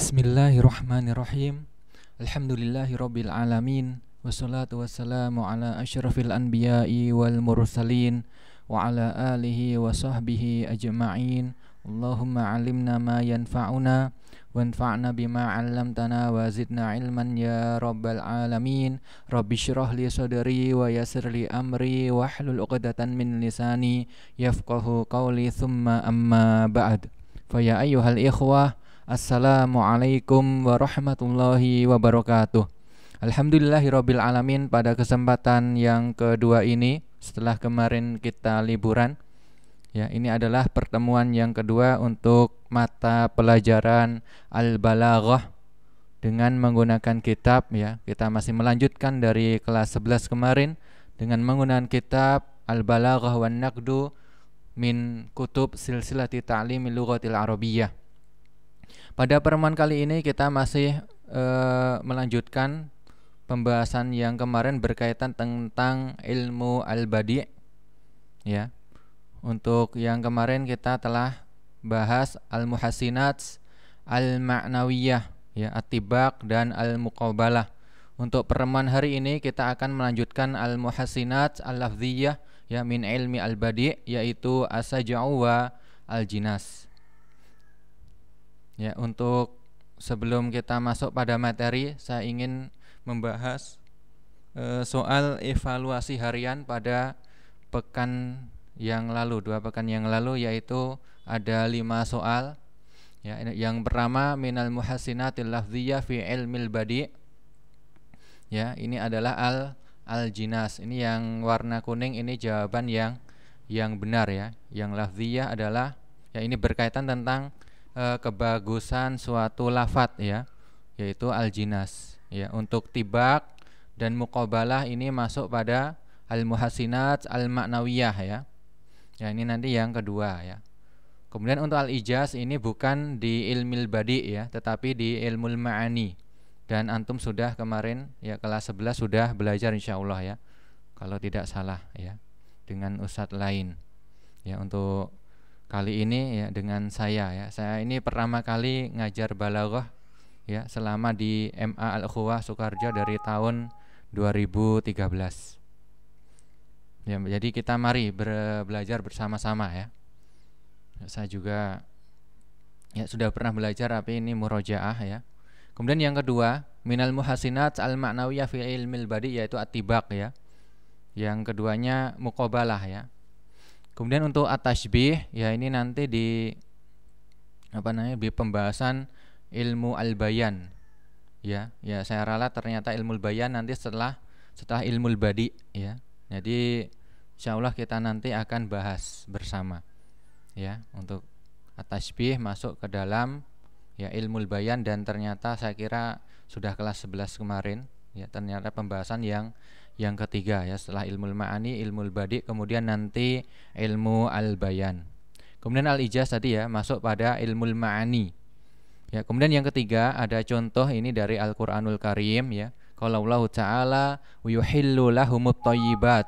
Bismillahirrahmanirrahim. Alhamdulillahirabbil alamin. Wassalatu wassalamu ala asyrafil anbiya'i wal mursalin wa ala alihi wa sahbihi ajma'in. Allahumma 'allimna ma yanfa'una wanfa'na bima 'allamtana wa zidna ilman ya rabbal alamin. Rabbi shrah li sadri wa yassir li amri wahlul 'uqdatan min lisani yafqahu qawli, thumma amma ba'd. Fa ya ayyuhal ikhwah, Assalamualaikum warahmatullahi wabarakatuh. Alhamdulillahirabbil alamin. Pada kesempatan yang kedua ini setelah kemarin kita liburan, ya, ini adalah pertemuan yang kedua untuk mata pelajaran Al-Balaghah dengan menggunakan kitab, ya. Kita masih melanjutkan dari kelas 11 kemarin dengan menggunakan kitab Al-Balaghah wan Naqdu min kutub silsilati ta'limil lughatil arabiyyah. Pada pertemuan kali ini kita masih melanjutkan pembahasan yang kemarin berkaitan tentang ilmu al-badi', ya. Untuk yang kemarin kita telah bahas al-muhassinat al-ma'nawiyah, ya, at-tibaq dan al-muqabalah. Untuk pertemuan hari ini kita akan melanjutkan al-muhassinat al-lafziyah, ya, min ilmi al-badi', yaitu as-saj'u wa al-jinas. Ya, untuk sebelum kita masuk pada materi, saya ingin membahas soal evaluasi harian pada pekan yang lalu, 2 pekan yang lalu, yaitu ada 5 soal. Ya, yang pertama minal muhassinatil lafziyah fi ilmil badi'. Ya, ini adalah al-jinas. Ini yang warna kuning, ini jawaban yang benar, ya. Yang lafziyah adalah, ya, ini berkaitan tentang kebagusan suatu lafadz, ya, yaitu al-jinas, ya. Untuk tibak dan muqabalah ini masuk pada al-muhassinat al-ma'nawiyah, ya. Ya, ini nanti yang kedua, ya. Kemudian untuk al-ijaz ini bukan di ilmil badi', ya, tetapi di ilmul ma'ani. Dan antum sudah kemarin, ya, kelas 11 sudah belajar insyaallah, ya, kalau tidak salah, ya, dengan ustadz lain. Ya, untuk kali ini, ya, dengan saya, ya. Saya ini pertama kali ngajar balaghah, ya, selama di MA Al-Ukhuwah Sukoharjo dari tahun 2013. Ya, jadi kita mari belajar bersama-sama, ya. Saya juga, ya, sudah pernah belajar, tapi ini murojaah, ya. Kemudian yang kedua, minal muhassinat al-ma'nawiyah fi ilmil badi', yaitu at-tibaq, ya. Yang keduanya muqabalah, ya. Kemudian untuk at-tashbih, ya, ini nanti di di pembahasan ilmu al-bayan, ya. Ya, saya ralat ternyata ilmu al-bayan nanti setelah ilmu al-badi', ya. Jadi insyaallah kita nanti akan bahas bersama, ya. Untuk at-tashbih masuk ke dalam, ya, ilmu al-bayan, dan ternyata saya kira sudah kelas 11 kemarin, ya. Ternyata pembahasan yang ketiga, ya, setelah ilmu ma'ani, ilmu badi', kemudian nanti ilmu al-bayan. Kemudian al-ijaz tadi, ya, masuk pada ilmu ma'ani. Ya, kemudian yang ketiga ada contoh ini dari Al-Qur'anul Karim, ya. Qaulullahu ta'ala wa yuhillu lahumut thayyibat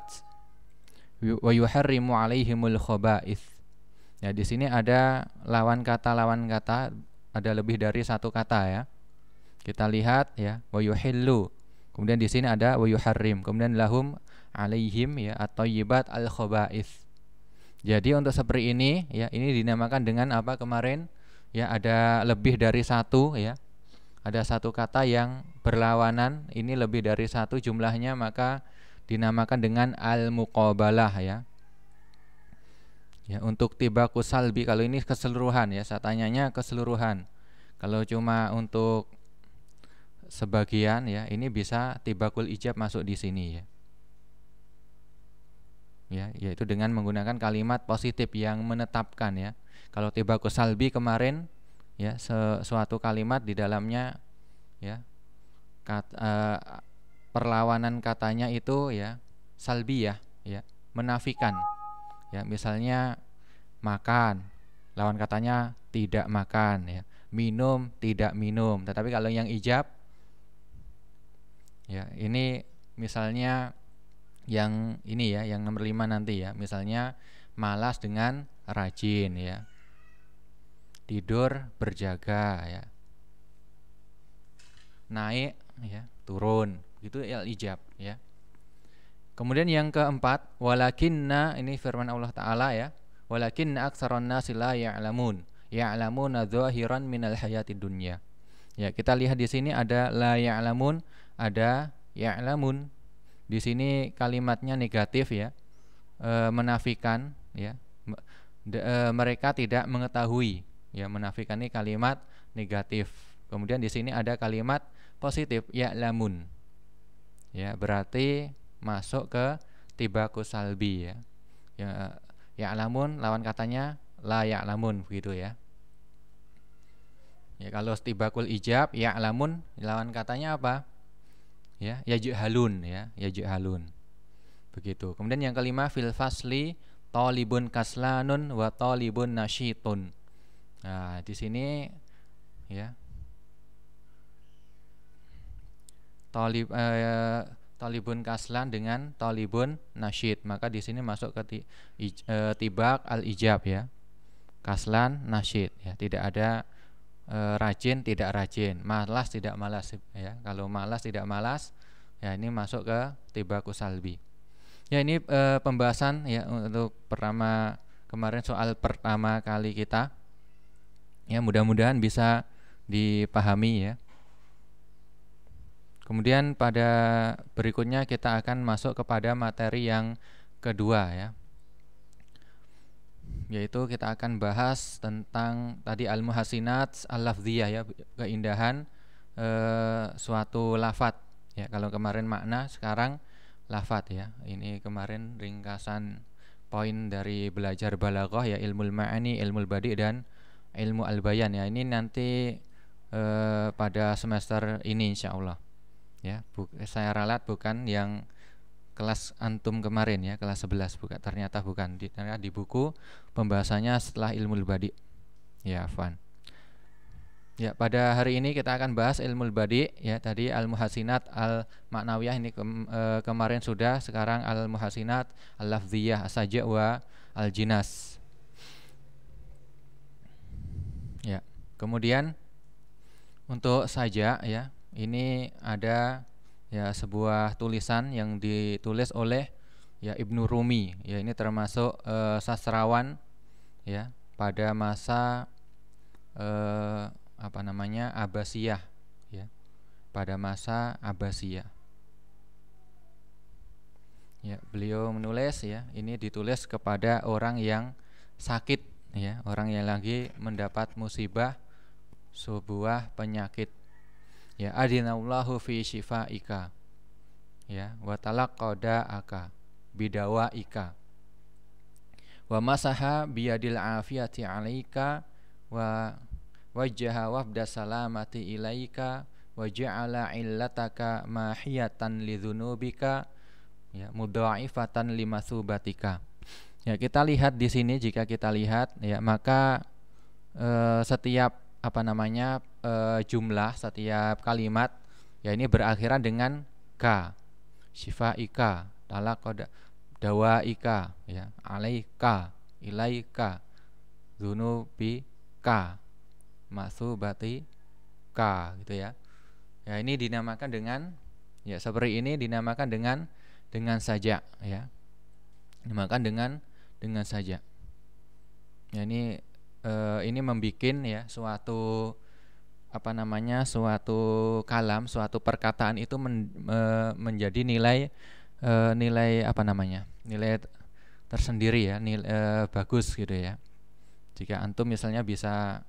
wa yuharrimu 'alaihimul khaba'ith. Ya, di sini ada lawan kata, ada lebih dari satu kata, ya. Kita lihat, ya, wa yuhillu. Kemudian di sini ada wa yuharrim, kemudian lahum 'alaihim, ya, at-thayyibat al-khaba'ith. Jadi untuk seperti ini, ya, ini dinamakan dengan apa kemarin? Ya, ada lebih dari satu, ya. Ada satu kata yang berlawanan, ini lebih dari satu jumlahnya, maka dinamakan dengan al-muqabalah, ya. Ya, untuk tibaqus salbi, kalau ini keseluruhan, ya, saya tanyanya keseluruhan. Kalau cuma untuk sebagian, ya, ini bisa tibakul ijab masuk di sini, ya. Ya, yaitu dengan menggunakan kalimat positif yang menetapkan, ya. Kalau tibakus salbi kemarin, ya, suatu kalimat di dalamnya, ya, perlawanan katanya itu, ya, salbiyah, ya, menafikan. Ya, misalnya makan, lawan katanya tidak makan, ya. Minum, tidak minum. Tetapi kalau yang ijab, ya, ini misalnya yang ini, ya, yang nomor 5 nanti, ya. Misalnya malas dengan rajin, ya. Tidur berjaga, ya. naik ya, turun. Itu al-ijab ya. Kemudian yang keempat, walakinna, ini firman Allah Ta'ala ya, walakinna aktsaron nasi la ya'lamun ya'lamuna dzahiran minal hayatid dunya. Ya, kita lihat di sini ada la ya'lamun, ada ya'lamun. Di sini kalimatnya negatif ya, menafikan ya. Mereka tidak mengetahui ya, menafikan ini kalimat negatif. Kemudian di sini ada kalimat positif ya'lamun. Ya, berarti masuk ke tibaku salbi ya. Ya, ya'lamun lawan katanya la ya'lamun begitu ya. Ya, kalau tibakul ijab ya'lamun lawan katanya apa? Ya, yajhalun ya, yajhalun. Begitu. Kemudian yang kelima fil fasli talibun kaslanun wa talibun nasyitun. Nah, di sini ya. Talibun kaslan dengan talibun nasyid, maka di sini masuk ke tibak al-ijab ya. Kaslan nasyid ya, tidak ada rajin tidak rajin, malas tidak malas ya. Kalau malas tidak malas ya, ini masuk ke tibaku salbi. Ya, ini pembahasan ya untuk pertama kemarin, soal pertama kali kita. Ya, mudah-mudahan bisa dipahami ya. Kemudian pada berikutnya kita akan masuk kepada materi yang kedua ya, yaitu kita akan bahas tentang tadi al-muhasinat al-lafziyah ya, keindahan suatu lafadz ya. Kalau kemarin makna, sekarang lafadz ya. Ini kemarin ringkasan poin dari belajar balaghah ya, ilmul ma'ani, ilmul badi dan ilmu al-bayan ya. Ini nanti pada semester ini insyaallah ya. Saya ralat bukan yang kelas antum kemarin ya, kelas 11 bukan, ternyata bukan. Ternyata di buku pembahasannya setelah ilmu badi. Ya, afwan. Ya, pada hari ini kita akan bahas ilmu badi ya. Tadi al-muhasinat al-maknawiyah ini kemarin sudah, sekarang al-muhasinat al-lafziyah as-saja' wa al-jinas. Ya. Kemudian untuk saja ya, ini ada ya sebuah tulisan yang ditulis oleh ya Ibnu Rumi ya. Ini termasuk sastrawan ya pada masa Abbasiyah ya, pada masa Abbasiyah ya. Beliau menulis ya, ini ditulis kepada orang yang sakit ya, orang yang lagi mendapat musibah sebuah penyakit ya. Adinallahu fi shifaika ya, wa talaqqada'aka bidawaika wa masaha biyadil afiyati 'alaika wa wajjaha wafda salamati ilaika wa ja'ala illataka mahiyatan lidzunubika ya, mudha'ifatan limatsubatika. Ya, kita lihat di sini, jika kita lihat ya, maka setiap jumlah, setiap kalimat ya, ini berakhiran dengan ka. Shifaika, talaqada, dawaika ya, alaika, ilaika, dzunubika, matsubatika gitu ya. Ya, ini dinamakan dengan ya, seperti ini dinamakan dengan saja ya. Dinamakan dengan saja. Ya, ini membikin ya suatu suatu kalam, suatu perkataan itu menjadi nilai nilai tersendiri ya, bagus gitu ya. Jika antum misalnya bisa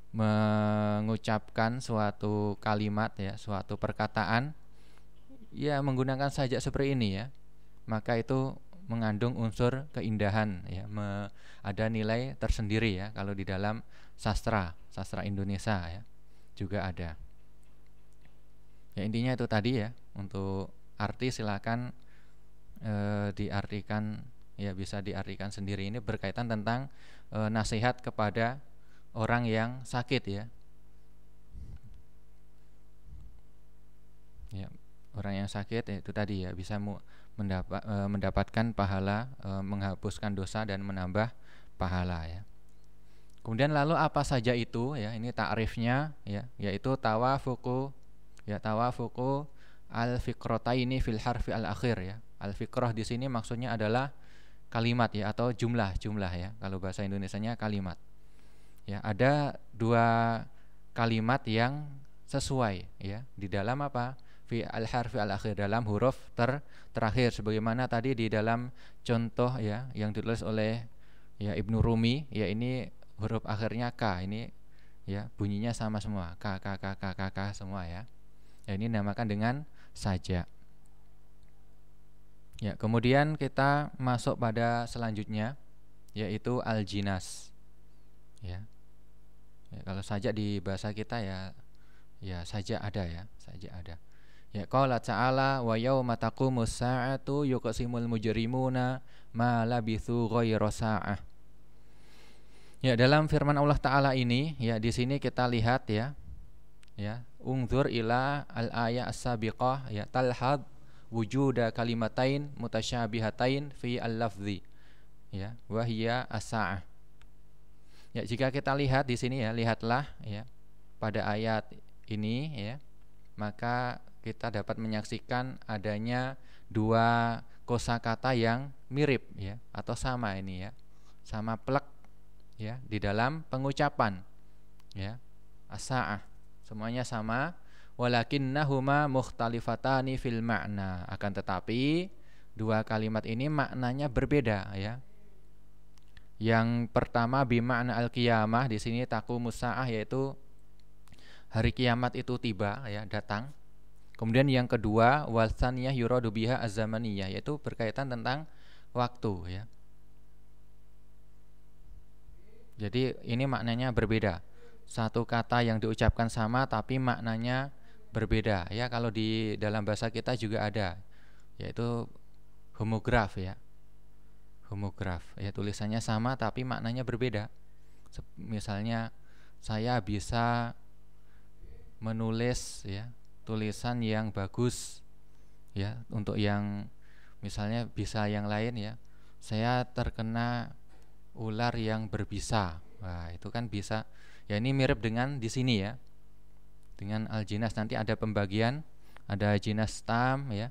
mengucapkan suatu kalimat ya, suatu perkataan ya menggunakan saja seperti ini ya, maka itu mengandung unsur keindahan ya, ada nilai tersendiri ya. Kalau di dalam sastra Indonesia ya juga ada. Ya, intinya itu tadi ya. Untuk arti silakan diartikan ya, bisa diartikan sendiri. Ini berkaitan tentang nasihat kepada orang yang sakit ya. Ya, orang yang sakit ya, itu tadi ya, bisa mendapatkan pahala, menghapuskan dosa dan menambah pahala ya. Kemudian lalu apa saja itu ya, ini takrifnya ya, yaitu tawafuqu Ya, tawafuqu al-fiqrataini fil harfi al-akhir ya. Al-fiqrah di sini maksudnya adalah kalimat ya, atau jumlah ya. Kalau bahasa Indonesianya kalimat. Ya, ada dua kalimat yang sesuai ya di dalam apa? Fi al-harfi al-akhir, dalam huruf terakhir, sebagaimana tadi di dalam contoh ya yang ditulis oleh ya Ibnu Rumi ya, ini huruf akhirnya K, ini ya bunyinya sama semua, K semua ya. Ya, ini dinamakan dengan saja. Ya, kemudian kita masuk pada selanjutnya yaitu al-jinas. Ya. Ya, kalau saja di bahasa kita ya saja ada ya, saja ada. Ya, qala ta'ala wa yauma taqumus sa'atu yuqsimul mujrimuna ma labithu ghairu sa'ah. Ya, dalam firman Allah Ta'ala ini ya, di sini kita lihat ya. Ya, ungzur ila al-ayah as-sabiqah ya, talhad wujuda kalimatain mutasyabihatain fi al-lafzi ya, wa hiya as-sa'ah. Ya, jika kita lihat di sini ya, lihatlah ya pada ayat ini ya, maka kita dapat menyaksikan adanya dua kosakata yang mirip ya, atau sama ini ya, sama plek ya di dalam pengucapan ya, as-sa'ah, semuanya sama, walakinnahuma mukhtalifatani fil ma'na, akan tetapi dua kalimat ini maknanya berbeda ya. Yang pertama bima'na al-qiyamah, di sini taqumus sa'ah, yaitu hari kiamat itu tiba ya, datang. Kemudian yang kedua wasaniyah yuradu biha az-zamaniyah, yaitu berkaitan tentang waktu ya. Jadi ini maknanya berbeda. Satu kata yang diucapkan sama tapi maknanya berbeda ya. Kalau di dalam bahasa kita juga ada, yaitu homograf ya. Homograf ya, tulisannya sama tapi maknanya berbeda. Misalnya saya bisa menulis ya tulisan yang bagus ya, untuk yang misalnya bisa yang lain ya, saya terkena ular yang berbisa. Nah, itu kan bisa. Ya, ini mirip dengan di sini ya. Dengan al-jinas nanti ada pembagian, ada jinas tam ya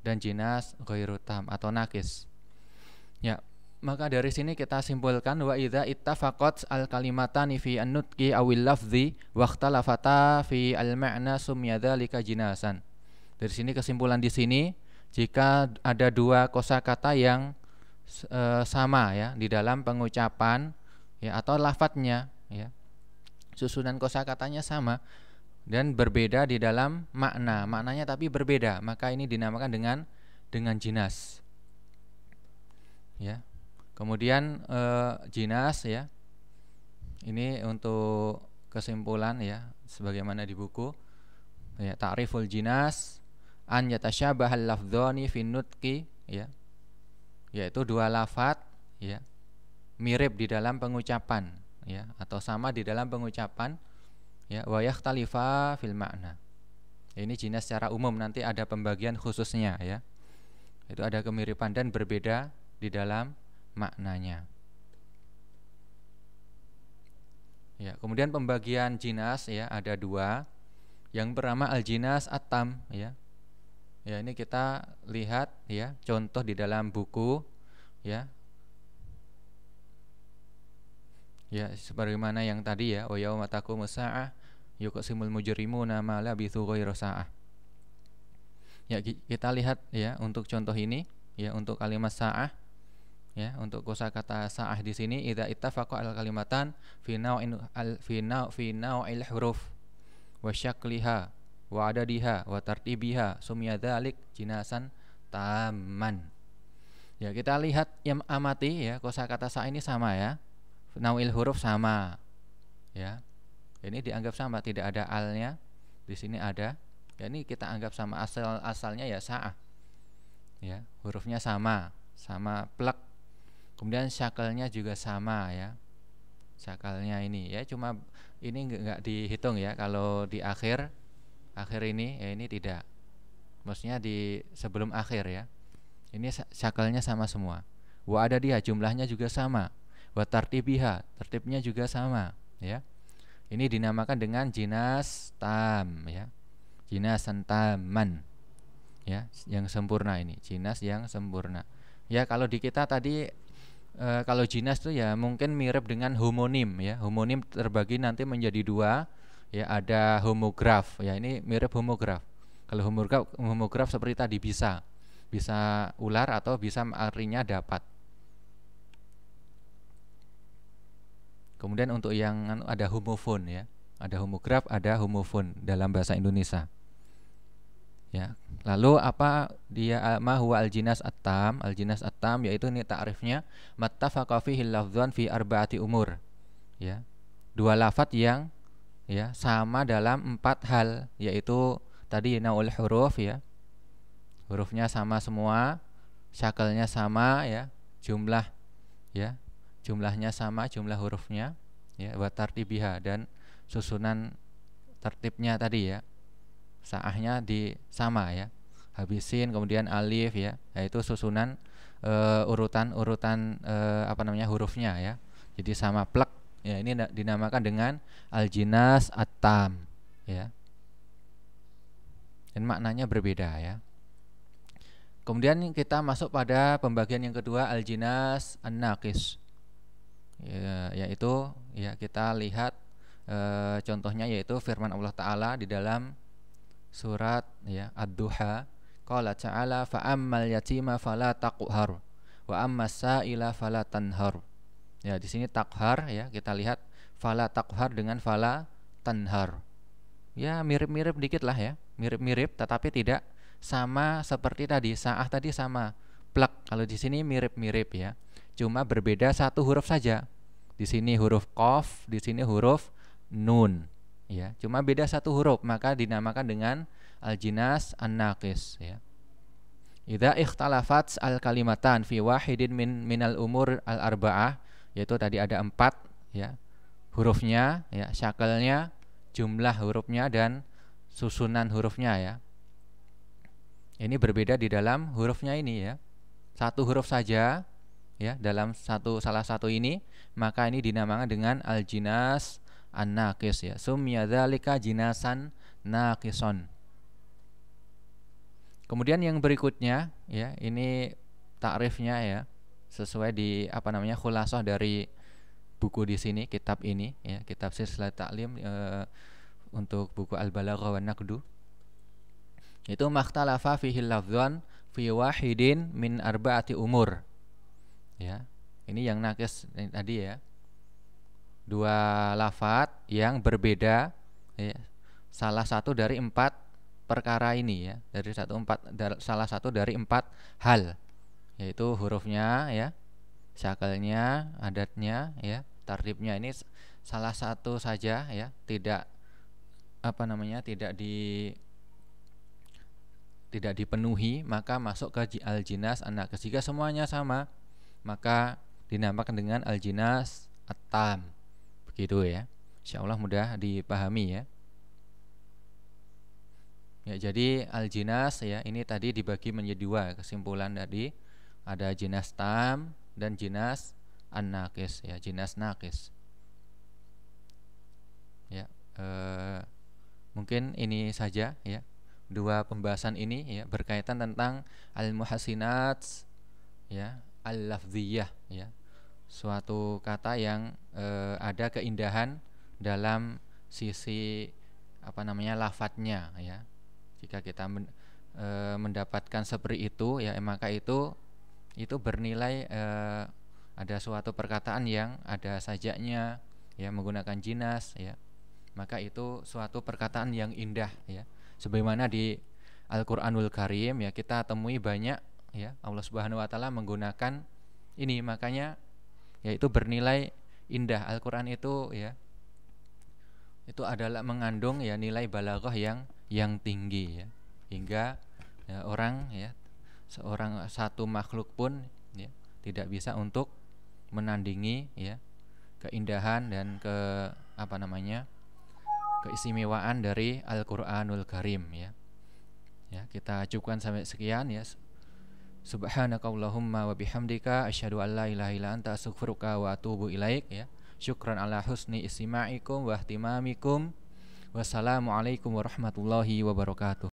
dan jinas ghairu tam atau nakis. Ya, maka dari sini kita simpulkan wa idza ittafaqat al-kalimatani fi an-nutqi awil lafzi waqtalafata fi al-ma'na sumya dzalika jinasan. Dari sini kesimpulan di sini, jika ada dua kosakata yang sama ya di dalam pengucapan ya atau lafadznya ya, susunan kosakatanya sama dan berbeda di dalam maknanya tapi berbeda, maka ini dinamakan dengan jinas. Ya. Kemudian jinas ya. Ini untuk kesimpulan ya, sebagaimana di buku. Ya, ta'riful jinas an yatashabahal lafdzani fin nutqi ya. Yaitu dua lafadz ya mirip di dalam pengucapan ya, atau sama di dalam pengucapan ya, wa yakhtalifa fil ma'na. Ya, ini jinas secara umum, nanti ada pembagian khususnya ya. Itu ada kemiripan dan berbeda di dalam maknanya. Ya, kemudian pembagian jinas ya ada dua. Yang pertama al-jinas at-tam ya. Ya, ini kita lihat ya contoh di dalam buku ya. Ya, sebagaimana yang tadi ya, wa yauma taqumus sa'ah yuqsimul mujrimuna ma labithu ghairu sa'ah. Ya, kita lihat ya untuk contoh ini ya, untuk kalimat sa'ah ya, untuk kosakata sa'ah di sini idza ittafaqa al kalimatan fi naw'il huruf wa syakliha wa adadiha wa tartibiha sumya dzalik jinasan tamman. Ya, kita lihat yang amati ya, kosakata sa'ah ini sama ya. Naw'il huruf sama. Ya. Ini dianggap sama, tidak ada alnya. Di sini ada. Ya, ini kita anggap sama, asalnya ya sa'ah. Ya, hurufnya sama plek. Kemudian syakalnya juga sama ya. Syakalnya ini ya, cuma ini enggak dihitung ya kalau di akhir ini ya, ini tidak. Maksudnya di sebelum akhir ya. Ini syakalnya sama semua. Wa ada dia, jumlahnya juga sama. Wa tartibiha, tertibnya juga sama ya. Ini dinamakan dengan jinas tam ya. jinasan taman, ya, yang sempurna. Ini jinas yang sempurna. Ya, kalau di kita tadi kalau jinas itu ya mungkin mirip dengan homonim, ya. Homonim terbagi nanti menjadi dua, ya, ada homograf, ya, ini mirip homograf. Kalau homograf seperti tadi bisa ular atau bisa artinya dapat. Kemudian untuk yang ada homofon, ya, ada homograf, ada homofon dalam bahasa Indonesia. Ya, lalu apa dia ma huwa al-jinas at-tam? Al-jinas at-tam yaitu ini ta'rifnya mattafaqa fihi lafdhan fi arba'ati umur. Ya. Dua lafadz yang, ya, sama dalam 4 hal, yaitu tadi naul huruf, ya. Hurufnya sama semua, syakalnya sama, ya, jumlah, ya, jumlahnya sama, jumlah hurufnya, ya, wa tartibiha, dan susunan tertibnya tadi, ya. Sa'ahnya sama, ya, habisin, kemudian alif, ya, yaitu susunan urutan hurufnya, ya. Jadi sama plek, ya, ini dinamakan dengan al-jinas at-tam, ya. Dan maknanya berbeda, ya. Kemudian kita masuk pada pembagian yang kedua, al-jinas an-naqis, ya, yaitu, ya, kita lihat contohnya, yaitu firman Allah Ta'ala di dalam surat, ya, Ad-Duha, qala ta'ala fa'ammal yatima fala taqhar wa ammas sa'ila fala tanhar. Ya, di sini takhar, ya, kita lihat fala taqhar dengan fala tanhar. Ya, mirip-mirip dikit lah, ya, mirip-mirip, tetapi tidak sama seperti tadi. Sa'ah tadi sama plek, kalau di sini mirip-mirip, ya, cuma berbeda satu huruf saja. Di sini huruf qaf, di sini huruf nun, ya, cuma beda satu huruf, maka dinamakan dengan al-jinas an-naqis, ya. Idza ikhtalafat al-kalimatan fi wahidin minal umur al-arba'ah, yaitu tadi ada 4, ya, hurufnya, ya, syakalnya, jumlah hurufnya, dan susunan hurufnya, ya. Ini berbeda di dalam hurufnya ini, ya. Satu huruf saja, ya, dalam salah satu ini, maka ini dinamakan dengan al-jinas an-naqis, ya. Sumya dzalika jinasan naqison. Kemudian yang berikutnya, ya, ini takrifnya, ya, sesuai di khulasah dari buku di sini, kitab ini, ya, kitab Silsilah Ta'lim untuk buku Al-Balaghah wan Naqdu. Itu makhtalafa fihi lafdhan fi wahidin min arba'ati umur. Ya. Ini yang naqis tadi, ya. Dua lafadz yang berbeda, ya, salah satu dari 4 perkara ini, ya, salah satu dari 4 hal, yaitu hurufnya, ya, syakalnya, adatnya, ya, tartibnya. Ini salah satu saja, ya, tidak tidak dipenuhi, maka masuk ke al-jinas an-naqis. Jika semuanya sama, maka dinamakan dengan al-jinas at-tam. Begitu, ya. Insyaallah mudah dipahami, ya. Ya, jadi al-jinas, ya, ini tadi dibagi menjadi 2. Kesimpulan tadi ada jinas tam dan jinas an-naqis, ya, jinas naqis. Ya, mungkin ini saja, ya, 2 pembahasan ini, ya, berkaitan tentang al-muhassinat, ya, al-lafziyah, ya, suatu kata yang ada keindahan dalam sisi lafadznya, ya. Jika kita mendapatkan seperti itu, ya, maka itu bernilai, ada suatu perkataan yang ada sajaknya, ya, menggunakan jinas, ya, maka itu suatu perkataan yang indah, ya. Sebagaimana di Al-Qur'anul Karim, ya, kita temui banyak, ya, Allah Subhanahu wa taala menggunakan ini, makanya, ya, itu bernilai indah. Al-Qur'an itu, ya, itu adalah mengandung, ya, nilai balaghah yang tinggi, ya, hingga, ya, orang, ya, satu makhluk pun, ya, tidak bisa untuk menandingi, ya, keindahan dan keistimewaan dari Al-Qur'anul Karim, ya. Ya, kita cukupkan sampai sekian, ya. Subhanakallahumma wa bihamdika asyhadu an la ilaha illa anta astaghfiruka wa atubu ilaik, ya. Syukran ala husni istima'ikum wa ihtimamikum. Wassalamualaikum warahmatullahi wabarakatuh.